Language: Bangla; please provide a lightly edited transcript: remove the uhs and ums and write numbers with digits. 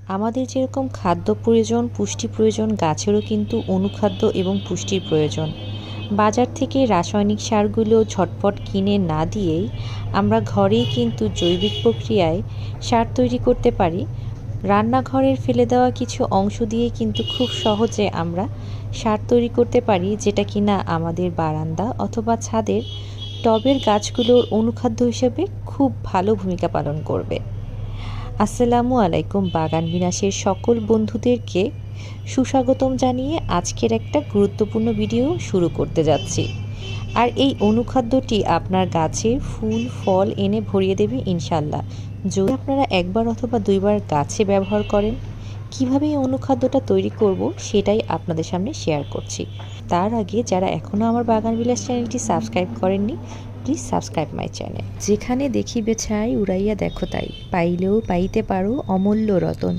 আমাদের যেরকম খাদ্য প্রয়োজন, পুষ্টি প্রয়োজন, গাছেরও কিন্তু অনুখাদ্য এবং পুষ্টির প্রয়োজন। বাজার থেকে রাসায়নিক সারগুলো ঝটপট কিনে না দিয়েই আমরা ঘরেই কিন্তু জৈবিক প্রক্রিয়ায় সার তৈরি করতে পারি। রান্নাঘরের ফেলে দেওয়া কিছু অংশ দিয়ে কিন্তু খুব সহজে আমরা সার তৈরি করতে পারি, যেটা কিনা আমাদের বারান্দা অথবা ছাদের টবের গাছগুলোর অনুখাদ্য হিসেবে খুব ভালো ভূমিকা পালন করবে। আসসালামু আলাইকুম, বাগান বিলাসের সকল বন্ধুদেরকে সুস্বাগতম জানিয়ে আজকের একটা গুরুত্বপূর্ণ ভিডিও শুরু করতে যাচ্ছি। আর এই অনুখাদ্যটি আপনার গাছের ফুল ফল এনে ভরিয়ে দেবে ইনশাল্লাহ, যদি আপনারা একবার অথবা দুইবার গাছে ব্যবহার করেন। কিভাবে এই অনুখাদ্যটা তৈরি করব সেটাই আপনাদের সামনে শেয়ার করছি। তার আগে যারা এখনও আমার বাগান বিলাস চ্যানেলটি সাবস্ক্রাইব করেননি, প্লিজ সাবস্ক্রাইব মাই চ্যানেল। যেখানে দেখিবে ছাই উড়াইয়া দেখো তাই, পাইলেও পাইতে পারো অমূল্য রতন।